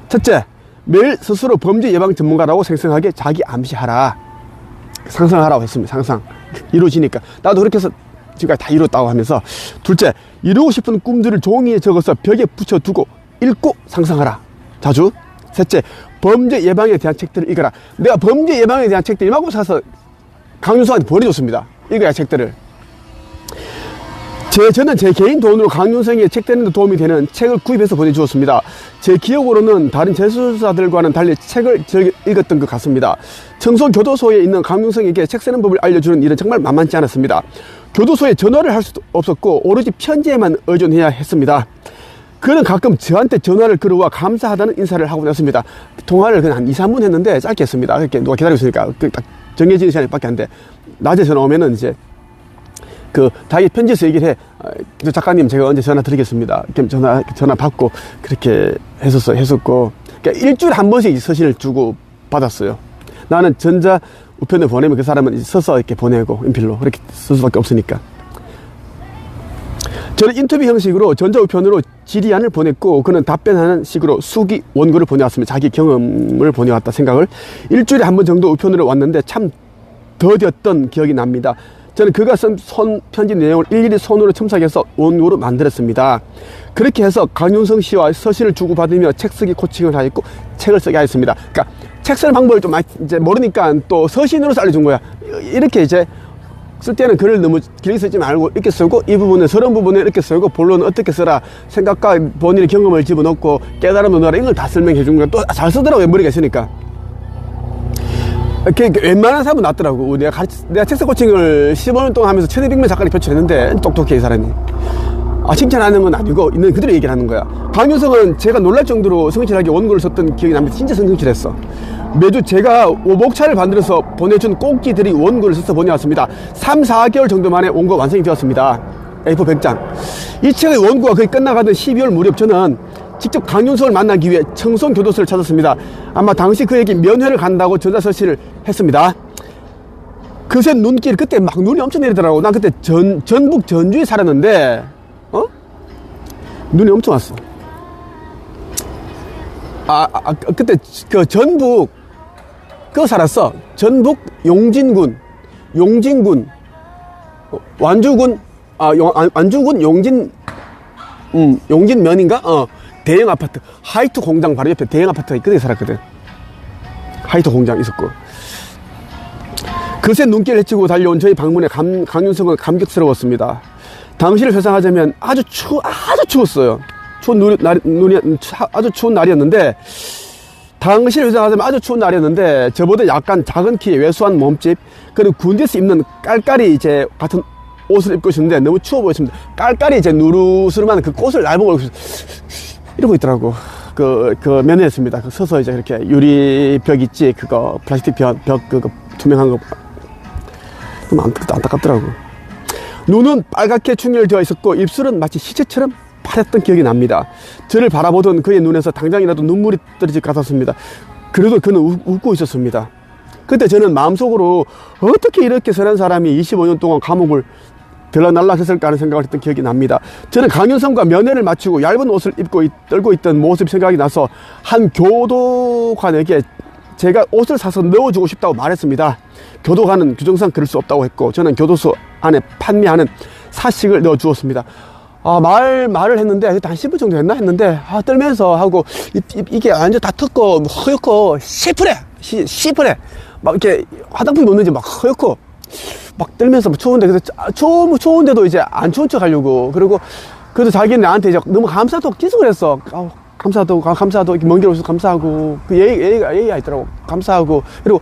첫째, 매일 스스로 범죄 예방 전문가라고 생생하게 자기 암시하라. 상상하라고 했습니다. 상상. 이루어지니까. 나도 그렇게 해서 지금까지 다 이뤘다고 하면서, 둘째, 이루고 싶은 꿈들을 종이에 적어서 벽에 붙여두고 읽고 상상하라. 자주. 셋째, 범죄 예방에 대한 책들을 읽어라. 내가 범죄 예방에 대한 책들 이만큼 사서 강윤성한테 보내줬습니다. 읽어야 책들을. 저는 제 개인 돈으로 강윤성의 책 되는 데 도움이 되는 책을 구입해서 보내주었습니다. 제 기억으로는 다른 재수사들과는 달리 책을 읽었던 것 같습니다. 청소교도소에 있는 강윤성에게 책 쓰는 법을 알려주는 일은 정말 만만치 않았습니다. 교도소에 전화를 할 수도 없었고 오로지 편지에만 의존해야 했습니다. 그는 가끔 저한테 전화를 걸어와 감사하다는 인사를 하고 났습니다. 통화를 그냥 한 2, 3분 했는데 짧게 했습니다. 이렇게 누가 기다리고 있으니까 딱 정해진 시간이 밖에 안 돼. 낮에 전화 오면은 이제 자기 편지에서 얘기를 해. 작가님, 제가 언제 전화 드리겠습니다. 이렇게 전화 받고, 그렇게 했었고. 그러니까 일주일에 한 번씩 서신을 주고 받았어요. 나는 전자 우편을 보내면 그 사람은 서서 이렇게 보내고, 인필로. 그렇게 쓸 수밖에 없으니까. 저는 인터뷰 형식으로 전자 우편으로 질의안을 보냈고, 그는 답변하는 식으로 수기 원고를 보내왔습니다. 자기 경험을 보내왔다 생각을. 일주일에 한 번 정도 우편으로 왔는데 참 더뎠던 기억이 납니다. 저는 그가 쓴 편지 내용을 일일이 손으로 첨삭해서 원고로 만들었습니다. 그렇게 해서 강윤성 씨와 서신을 주고받으며 책 쓰기 코칭을 하였고 책을 쓰게 하였습니다. 그러니까 책 쓰는 방법을 좀 이제 모르니까 또 서신으로서 알려준 거야. 이렇게 이제 쓸 때는 글을 너무 길게 쓰지 말고 이렇게 쓰고, 이 부분은 서론 부분에 이렇게 쓰고, 본론은 어떻게 쓰라, 생각과 본인의 경험을 집어넣고 깨달음을 넣어라, 이걸 다 설명해 준 거야. 또 잘 쓰더라고요. 머리가 있으니까. 웬만한 사람은 낫더라고. 내가 텍스트 코칭을 15년 동안 하면서 1200명 작가를 표출했는데 똑똑해, 이 사람이. 칭찬하는 건 아니고 있는 그대로 얘기를 하는 거야. 강윤성은 제가 놀랄 정도로 성실하게 원고를 썼던 기억이 납니다. 진짜 성실했어. 매주 제가 목차를 만들어서 보내준 꼭지들이 원고를 써서 보내왔습니다. 3, 4개월 정도 만에 원고 완성이 되었습니다. A4 100장. 이 책의 원고가 거의 끝나가던 12월 무렵 저는 직접 강윤성을 만나기 위해 청송교도소를 찾았습니다. 아마 당시 그에게 면회를 간다고 전자서신을 했습니다. 그새 눈길, 그때 막 눈이 엄청 내리더라고. 난 그때 전북 전주에 살았는데, 눈이 엄청 왔어. 그때 전북, 살았어. 전북 용진군, 완주군, 완주군 용진면인가? 대형 아파트, 하이트 공장 바로 옆에 대형 아파트가 그때 살았거든. 하이트 공장 있었고. 그새 눈길을 헤치고 달려온 저희 방문에 강윤성은 감격스러웠습니다. 당시를 회상하자면 아주 추웠어요. 아주 추운 날이었는데, 당시를 회상하자면 아주 추운 날이었는데, 저보다 약간 작은 키의 왜소한 몸집, 그리고 군대에서 입는 깔깔이 이제 같은 옷을 입고 있었는데 너무 추워 보였습니다. 깔깔이 이제 누르스름한 그 꽃을 날보고 이러고 있더라고. 면회했습니다. 서서 이제 이렇게 유리벽 있지, 그거 플라스틱 벽 그거 투명한 거. 좀 안타깝더라고. 눈은 빨갛게 충혈되어 있었고 입술은 마치 시체처럼 파랬던 기억이 납니다. 저를 바라보던 그의 눈에서 당장이라도 눈물이 떨어질 것 같았습니다. 그래도 그는 웃고 있었습니다. 그때 저는 마음속으로 어떻게 이렇게 선한 사람이 25년 동안 감옥을 들러날락했을까 하는 생각을 했던 기억이 납니다. 저는 강윤성과 면회를 마치고 얇은 옷을 입고 떨고 있던 모습이 생각이 나서 한 교도관에게 제가 옷을 사서 넣어주고 싶다고 말했습니다. 교도관은 규정상 그럴 수 없다고 했고 저는 교도소 안에 판매하는 사식을 넣어주었습니다. 말을 했는데 한 10분 정도 했는데 떨면서 하고 이게 완전 다 텄고 허옇고 시프래 막 이렇게 화장품 놓는지 막 허옇고 막 떨면서 막 추운데, 그래서 추운데도 이제 안 추운 척 하려고. 그래도 자기는 나한테 이제 너무 감사하다고 기승을 했어. 감사하다고, 이렇게 먼 길 오셔서 감사하고. 그 예의가 있더라고. 감사하고. 그리고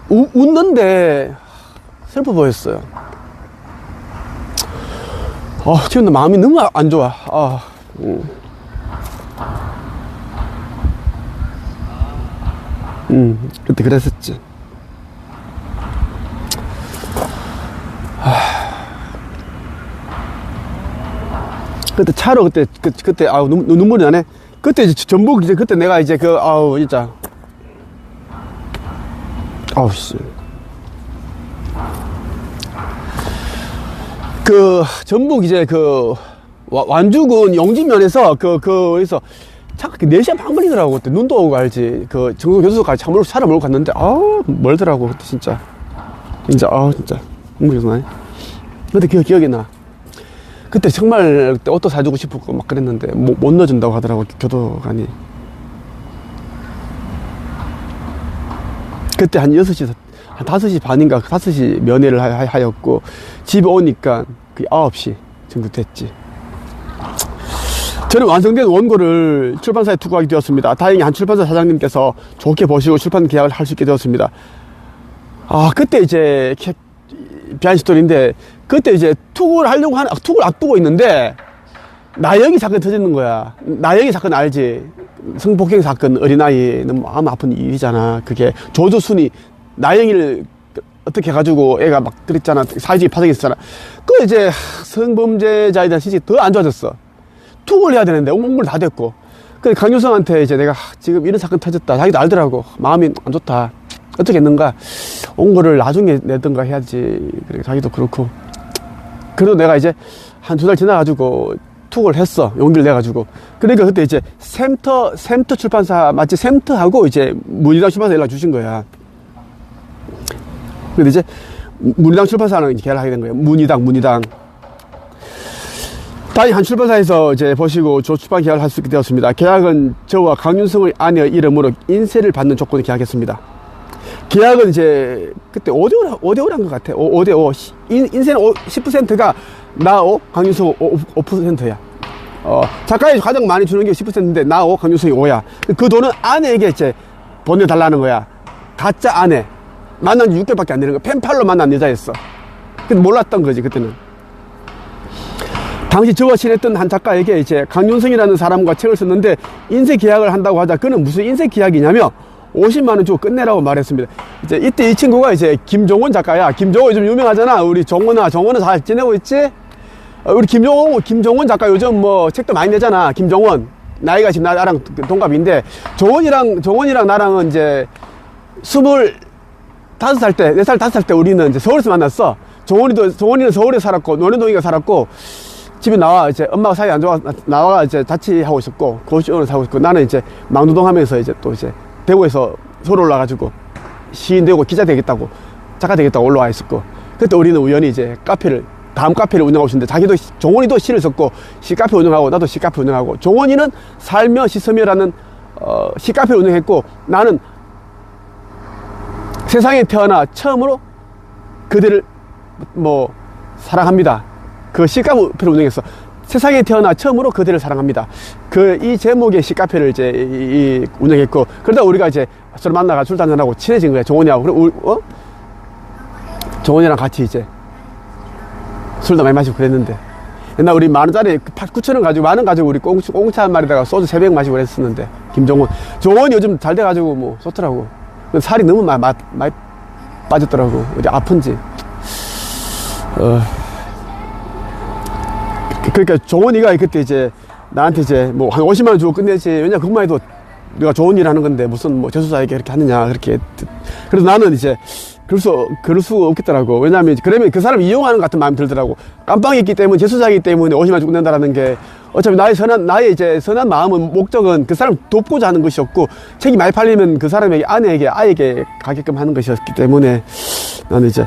웃는데 슬퍼 보였어요. 지금 마음이 너무 안 좋아. 그때 그랬었지. 그때 차로 그때 눈물이 나네. 그때 이제 전북 이제 그때 내가 이제 진짜 씨. 전북 이제 완주군 용진면에서 그래서 차가 4시간 반 걸리더라고. 그때 눈도 오고 알지. 청송교도소까지 차를 몰고 갔는데 멀더라고 그때 진짜. 진짜 진짜 눈물이 나네. 근데 기억이 나. 그때 정말 그때 옷도 사주고 싶었고 막 그랬는데 못 넣어준다고 하더라고, 교도관이. 그때 한 6시, 한 5시 반인가 5시 면회를 하였고, 집에 오니까 그 9시 정도 됐지. 저는 완성된 원고를 출판사에 투고하게 되었습니다. 다행히 한 출판사 사장님께서 좋게 보시고 출판 계약을 할 수 있게 되었습니다. 그때 이제 비하인드 스토리인데, 그때 이제 투고를 앞두고 있는데 나영이 사건이 터지는 거야. 나영이 사건 알지? 성폭행 사건, 어린아이, 너무 마음 아픈 일이잖아. 그게 조조순이 나영이를 어떻게 해가지고 애가 막 그랬잖아. 사회적인 파장이 있었잖아. 그 이제 성범죄자에 대한 시선이 더 안 좋아졌어. 투고를 해야 되는데 옹골 다 됐고. 그 강효성한테 이제 내가 지금 이런 사건 터졌다. 자기도 알더라고. 마음이 안 좋다. 어떻게 했는가? 옹골을 나중에 내던가 해야지. 그래, 자기도 그렇고. 그래도 내가 이제 한 2달 지나가지고 투고를 했어. 용기를 내가지고. 그러니까 그때 이제 샘터 출판사, 마치 샘터하고 이제 문희당 출판사 연락 주신 거야. 근데 이제 문희당 출판사는 계약을 하게 된 거예요. 문희당. 다행히 한 출판사에서 이제 보시고 조출판 계약을 할 수 있게 되었습니다. 계약은 저와 강윤성의 아내의 이름으로 인세를 받는 조건을 계약했습니다. 계약은 이제 그때 5대5란 것 같아. 5대5. 인세는 10%가 나 5, 강윤성 5%야. 작가에 가장 많이 주는 게 10%인데 나 5, 강윤성이 5야. 그 돈은 아내에게 이제 보내달라는 거야. 가짜 아내. 만난 지 6개월밖에 안 되는 거야. 펜팔로 만난 여자였어. 근데 몰랐던 거지, 그때는. 당시 저와 친했던 한 작가에게 이제 강윤성이라는 사람과 책을 썼는데 인쇄 계약을 한다고 하자. 그는 무슨 인쇄 계약이냐며 50만원 주고 끝내라고 말했습니다. 이제 이때 이 친구가 이제 김종원 작가야. 김종원 요즘 유명하잖아. 우리 정원은 잘 지내고 있지? 우리 김종원 작가 요즘 뭐 책도 많이 내잖아. 김종원. 나이가 지금 나랑 동갑인데, 정원이랑 나랑은 이제 25살 때, 4살, 5살 때 우리는 이제 서울에서 만났어. 정원이는 서울에 살았고, 논현동에 살았고, 집에 나와, 이제 엄마가 사이 안 좋아, 나와 이제 자취하고 있었고, 고시원을 사고 있고, 나는 이제 망두동 하면서 이제 또 이제 대구에서 서울 올라가지고, 시인 되고 기자 되겠다고, 작가 되겠다고 올라와 있었고, 그때 우리는 우연히 이제 다음 카페를 운영하고 있었는데, 종원이도 시를 썼고, 시카페 운영하고, 나도 시카페 운영하고, 종원이는 살며 시서며라는, 시카페를 운영했고, 나는 세상에 태어나 처음으로 그대를 사랑합니다. 그 시카페를 운영했어. 세상에 태어나 처음으로 그대를 사랑합니다. 이 제목의 시카페를 이제 운영했고, 그러다 우리가 이제 서로 만나가 술 한잔하고 친해진 거야, 종원이하고. 그리고 종원이랑 같이 이제 술도 많이 마시고 그랬는데, 옛날 우리 10,000원짜리 9,000원 가지고, 10,000원 가지고 우리 꽁차 한 마리다가 소주 3병 마시고 그랬었는데, 종원이 요즘 잘 돼가지고 좋더라고. 살이 너무 많이 빠졌더라고. 어디 아픈지. 그러니까 종원이가 그때 이제 나한테 이제 한 50만원 주고 끝내지. 왜냐, 그것만 해도 내가 좋은 일 하는 건데 무슨 재수사에게 그렇게 하느냐, 그렇게. 그래서 나는 이제 그럴 수가 없겠더라고. 왜냐면 그러면 그 사람 이용하는 것 같은 마음이 들더라고. 깜빵이 있기 때문에, 재수사이기 때문에 50만원 주고 낸다라는 게, 어차피 나의 이제 선한 마음은, 목적은 그 사람 돕고자 하는 것이었고, 책이 많이 팔리면 그 사람에게, 아이에게 가게끔 하는 것이었기 때문에, 나는 이제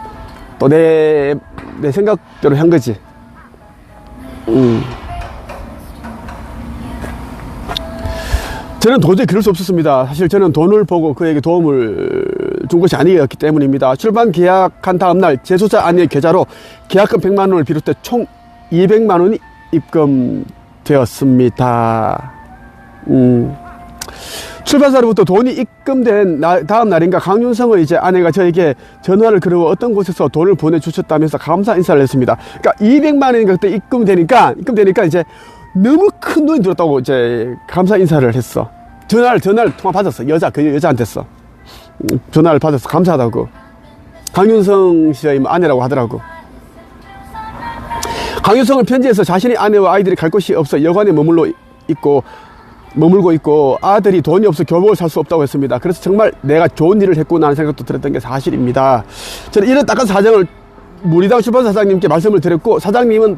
또 내 생각대로 한 거지. 저는 도저히 그럴 수 없었습니다. 사실 저는 돈을 보고 그에게 도움을 준 것이 아니었기 때문입니다. 출판 계약한 다음날 재소자 아내의 계좌로 계약금 100만원을 비롯해 총 200만원이 입금되었습니다. 출판사로부터 돈이 입금된 다음 날인가 강윤성의 이제 아내가 저에게 전화를 걸고 어떤 곳에서 돈을 보내주셨다면서 감사 인사를 했습니다. 그러니까 200만원인가 그때 입금되니까 이제 너무 큰 돈이 들었다고 이제 감사 인사를 했어. 전화를 통화 받았어. 그 여자한테 써. 전화를 받았어. 감사하다고. 강윤성 씨의 아내라고 하더라고. 강윤성은 편지에서 자신의 아내와 아이들이 갈 곳이 없어 여관에 머물고 있고 아들이 돈이 없어 교복을 살 수 없다고 했습니다. 그래서 정말 내가 좋은 일을 했구나 하는 생각도 들었던 게 사실입니다. 저는 이런 딱한 사정을 문희당 출판사 사장님께 말씀을 드렸고, 사장님은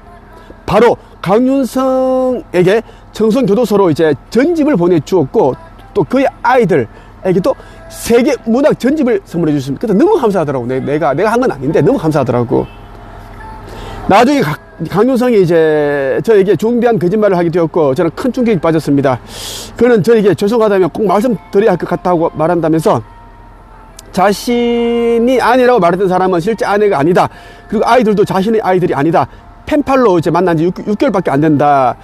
바로 강윤성에게 청송교도소로 이제 전집을 보내주었고, 또 그의 아이들에게도 세계 문학 전집을 선물해 주셨습니다. 그때 너무 감사하더라고. 내가 한 건 아닌데 너무 감사하더라고. 나중에 강윤성이 이제 저에게 중대한 거짓말을 하게 되었고 저는 큰 충격이 빠졌습니다. 그는 저에게 죄송하다면 꼭 말씀드려야 할 것 같다고 말한다면서 자신이 아내라고 말했던 사람은 실제 아내가 아니다. 그리고 아이들도 자신의 아이들이 아니다. 펜팔로 이제 만난 지 6개월밖에 안 된다.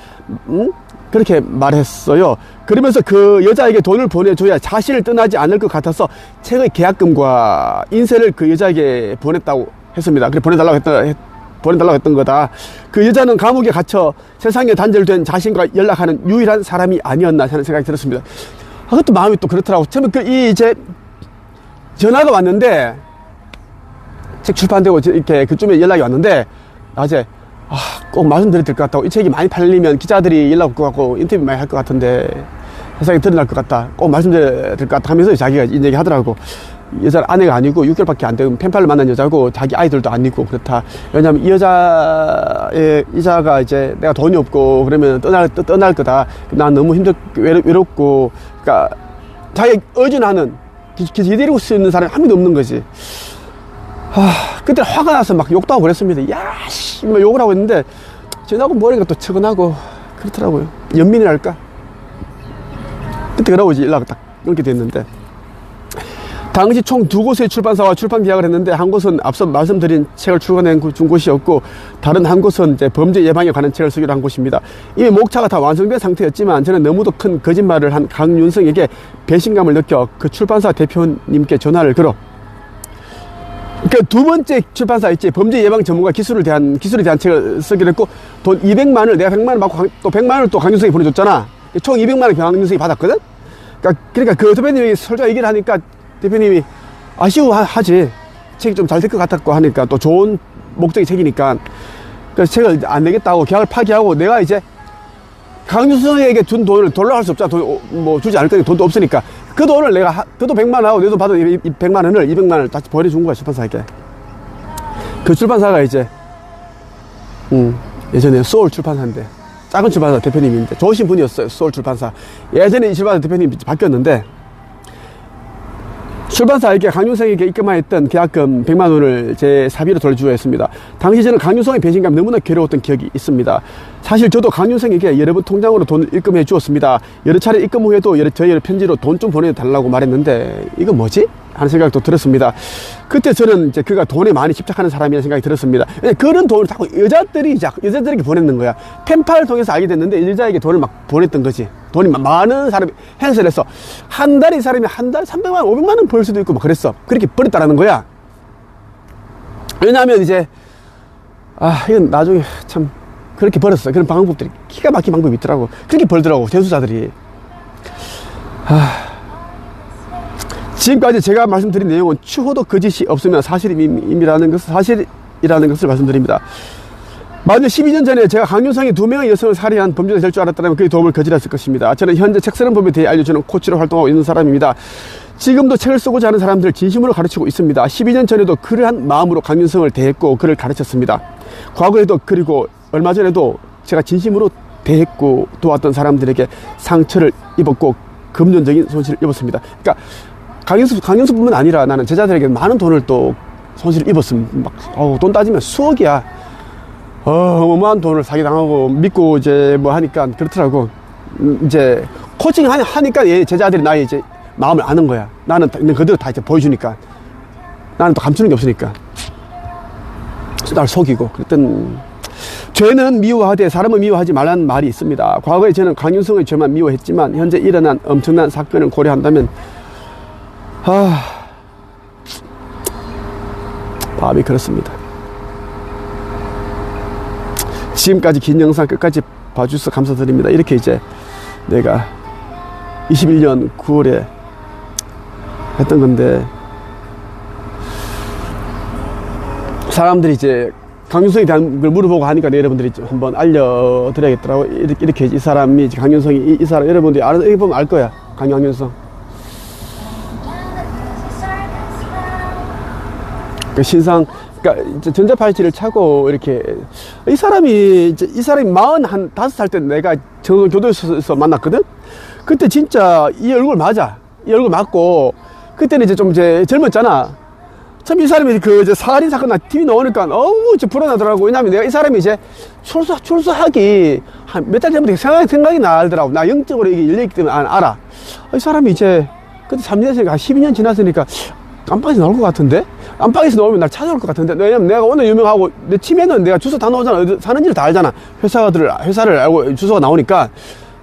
그렇게 말했어요. 그러면서 그 여자에게 돈을 보내줘야 자신을 떠나지 않을 것 같아서 책의 계약금과 인쇄를 그 여자에게 보냈다고 했습니다. 그래 보내달라고 했던 거다. 그 여자는 감옥에 갇혀 세상에 단절된 자신과 연락하는 유일한 사람이 아니었나 하는 생각이 들었습니다. 그것도 마음이 또 그렇더라고. 처음에 이제 전화가 왔는데 책 출판되고 이렇게 그쯤에 연락이 왔는데 낮에 꼭 말씀드려야 될 것 같다고. 이 책이 많이 팔리면 기자들이 연락 올 것 같고 인터뷰 많이 할 것 같은데 세상에 드러날 것 같다. 꼭 말씀드려야 될 것 같다 하면서 자기가 이 얘기 하더라고. 여자 아내가 아니고 6개월밖에 안 되고 펜팔로 만난 여자고 자기 아이들도 아니고 그렇다. 왜냐하면 이 여자가 이제 내가 돈이 없고 그러면 떠날 거다. 난 너무 외롭고 그러니까 자기 의존하는 기다리고 있는 사람이 한 명도 없는 거지. 그때 화가 나서 막 욕도 하고 그랬습니다. 야, 씨, 뭐 욕을 하고 있는데, 전하고 머리가 또 처근하고, 그렇더라고요. 연민이랄까? 그때 그러고 이제 연락을 딱 끊게 됐는데. 당시 총 2곳의 출판사와 출판 계약을 했는데, 한 곳은 앞서 말씀드린 책을 출간해 준 곳이었고, 다른 한 곳은 이제 범죄 예방에 관한 책을 쓰기로 한 곳입니다. 이미 목차가 다 완성된 상태였지만, 저는 너무도 큰 거짓말을 한 강윤성에게 배신감을 느껴 그 출판사 대표님께 전화를 걸어, 그 두 번째 출판사 있지, 범죄 예방 전문가 기술에 대한 책을 쓰기로 했고, 돈 200만을 내가 100만을 받고 또 100만을 또 강윤성이 보내줬잖아. 총 200만을 강윤성이 받았거든. 그러니까 그 대표님이 솔직히 얘기를 하니까 대표님이 아쉬워하지. 책이 좀 잘 될 것 같았고 하니까, 또 좋은 목적의 책이니까. 그래서 책을 안 내겠다고 계약을 파기하고, 내가 이제 강윤성에게 준 돈을 돌려갈 수 없잖아. 돈 뭐 주지 않을 거니까. 돈도 없으니까. 그 돈을 내가, 그도 100만 하고 내 돈 받은 100만 원을, 200만을 다시 보내준 거야, 출판사에게. 그 출판사가 이제, 예전에 소울 출판사인데, 작은 출판사 대표님인데, 좋으신 분이었어요, 소울 출판사. 예전에 이 출판사 대표님이 바뀌었는데, 출판사에게 강윤성에게 입금하였던 계약금 100만 원을 제 사비로 돌려주어 했습니다. 당시 저는 강윤성의 배신감 너무나 괴로웠던 기억이 있습니다. 사실 저도 강윤성에게 여러 번 통장으로 돈을 입금해 주었습니다. 여러 차례 입금 후에도 저희 편지로 돈 좀 보내달라고 말했는데 이거 뭐지? 하는 생각도 들었습니다. 그때 저는 이제 그가 돈에 많이 집착하는 사람이라는 생각이 들었습니다. 그런 돈을 자꾸 여자들에게 보냈는 거야. 펜팔을 통해서 알게 됐는데 여자에게 돈을 막 보냈던 거지. 돈이 많은 사람이 행세를 해서 한 달에 이 사람이 한 달에 300만 원, 500만 원 벌 수도 있고 막 그랬어. 그렇게 벌었다라는 거야. 왜냐하면 이제 이건 나중에 참 그렇게 벌었어. 그런 방법들이 기가 막힌 방법이 있더라고. 그렇게 벌더라고, 재수자들이. 지금까지 제가 말씀드린 내용은 추호도 거짓이 없으면 사실이라는 것을 말씀드립니다. 만약 12년 전에 제가 강윤성이 2명의 여성을 살해한 범죄자 될 줄 알았다면 그의 도움을 거절했을 것입니다. 저는 현재 책 쓰는 법에 대해 알려주는 코치로 활동하고 있는 사람입니다. 지금도 책을 쓰고자 하는 사람들을 진심으로 가르치고 있습니다. 12년 전에도 그러한 마음으로 강윤성을 대했고 그를 가르쳤습니다. 과거에도, 그리고 얼마 전에도 제가 진심으로 대했고 도왔던 사람들에게 상처를 입었고 금전적인 손실을 입었습니다. 그러니까 강윤성뿐만 아니라 나는 제자들에게 많은 돈을 또 손실을 입었습니다. 돈 따지면 수억이야. 어마어마한 돈을 사기당하고 믿고 이제 뭐 하니까 그렇더라고. 이제 코칭 하니까 제자들이 나의 이제 마음을 아는 거야. 나는 있는 그대로 다 이제 보여주니까. 나는 또 감추는 게 없으니까. 날 속이고. 그랬던, 죄는 미워하되 사람은 미워하지 말라는 말이 있습니다. 과거에 저는 강윤성의 죄만 미워했지만 현재 일어난 엄청난 사건을 고려한다면 마음이 그렇습니다. 지금까지 긴 영상 끝까지 봐주셔서 감사드립니다. 이렇게 이제 내가 21년 9월에 했던 건데, 사람들이 이제 강윤성에 대한 걸 물어보고 하니까 여러분들이 좀 한번 알려드려야겠더라고. 이렇게 이 사람이, 강윤성이, 이 사람, 여러분들이 여기 보면 알 거야. 강윤성. 그 신상, 그러니까 전자팔찌를 차고 이렇게, 이 사람이 45살 때 내가 교도소에서 만났거든? 그때 진짜 이 얼굴 맞아. 이 얼굴 맞고, 그때는 이제 좀 이제 젊었잖아. 참 이 사람이 그 이제 살인 사건 나 TV 나오니까 너무 이제 불안하더라고. 왜냐면 내가 이 사람이 이제 출소하기 한 몇 달 전부터 생각이 나더라고. 나 영적으로 이게 열려있기 때문에 알아. 이 사람이 이제 그때 3년 전이니까 한 12년 지났으니까 안방에서 나올 것 같은데? 안방에서 나오면 날 찾아올 것 같은데? 왜냐면 내가 오늘 유명하고 내 팀에는 내가 주소 다 나오잖아. 어디 사는지를 다 알잖아. 회사를 알고 주소가 나오니까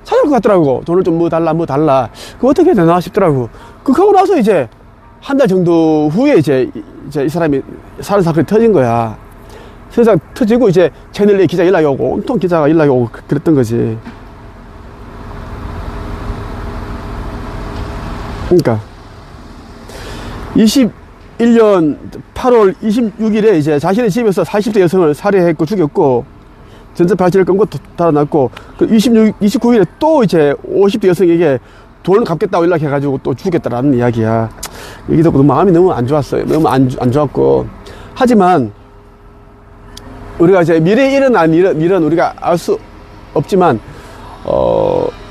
찾아올 것 같더라고. 돈을 좀 뭐 달라. 그거 어떻게 해야 되나 싶더라고. 그러고 나서 이제 한 달 정도 후에 이제 이 사람이 살인 사건이 터진 거야. 세상 터지고 이제 채널에 기자 연락이 오고 온통 기자가 연락이 오고 그랬던 거지. 그러니까 21년 8월 26일에 이제 자신의 집에서 40대 여성을 살해했고 죽였고 전자발찌를 끊고 달아났고 그 29일에 또 이제 50대 여성에게 돈을 갚겠다고 연락해가지고 또 죽였다라는 이야기야. 얘기 듣고 마음이 너무 안 좋았어요. 너무 안 좋았고. 하지만 우리가 이제 미래에 일어난 일은 우리가 알 수 없지만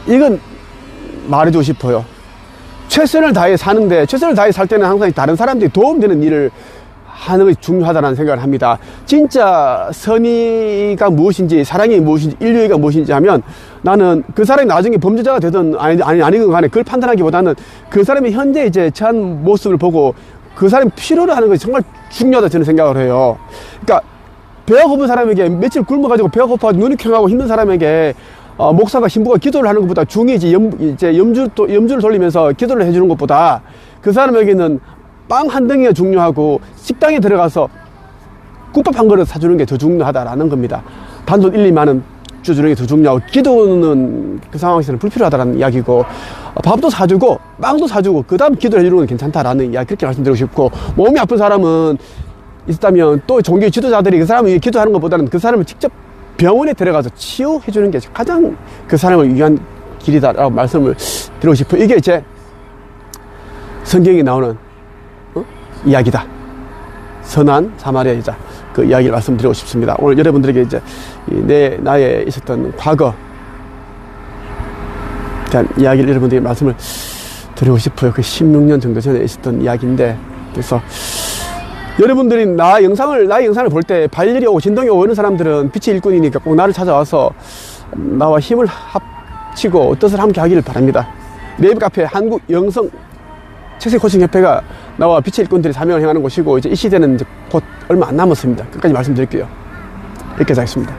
이건 말해주고 싶어요. 최선을 다해 사는데, 최선을 다해 살 때는 항상 다른 사람들이 도움되는 일을 하는 것이 중요하다는 생각을 합니다. 진짜 선의가 무엇인지, 사랑이 무엇인지, 인류애가 무엇인지 하면 나는 그 사람이 나중에 범죄자가 되든 아니건 간에 그걸 판단하기보다는 그 사람이 현재 이제 처한 모습을 보고 그 사람이 필요로 하는 것이 정말 중요하다 저는 생각을 해요. 그러니까 배가 고픈 사람에게 며칠 굶어가지고 배가 고파가지고 눈이 켜가고 힘든 사람에게 목사가 신부가 기도를 하는 것보다 중이지 염주를 돌리면서 기도를 해주는 것보다 그 사람에게는 빵 한 덩이가 중요하고 식당에 들어가서 국밥 한 그릇 사주는 게 더 중요하다라는 겁니다. 단돈 1, 2만 원 주는 게 더 중요하고 기도는 그 상황에서는 불필요하다라는 이야기고 밥도 사주고 빵도 사주고 그 다음 기도를 해주는 건 괜찮다라는 이야기 그렇게 말씀드리고 싶고 몸이 아픈 사람은 있다면 또 종교 지도자들이 그 사람을 위해 기도하는 것보다는 그 사람을 직접 병원에 들어가서 치유해 주는 게 가장 그 사람을 위한 길이다라고 말씀을 드리고 싶어요. 이게 이제 성경에 나오는 이야기다. 선한 사마리아 여자 그 이야기를 말씀드리고 싶습니다. 오늘 여러분들에게 이제 나에 있었던 과거 대한 이야기를 여러분들에게 말씀을 드리고 싶어요. 그 16년 정도 전에 있었던 이야기인데 그래서 여러분들이 나의 영상을 볼 때 발열이 오고 진동이 오는 사람들은 빛의 일꾼이니까 꼭 나를 찾아와서 나와 힘을 합치고 뜻을 함께 하기를 바랍니다. 네이버 카페 한국 영성 책세 코칭 협회가 나와 빛의 일꾼들이 사명을 행하는 곳이고 이제 이 시대는 이제 곧 얼마 안 남았습니다. 끝까지 말씀드릴게요. 여기까지 하겠습니다.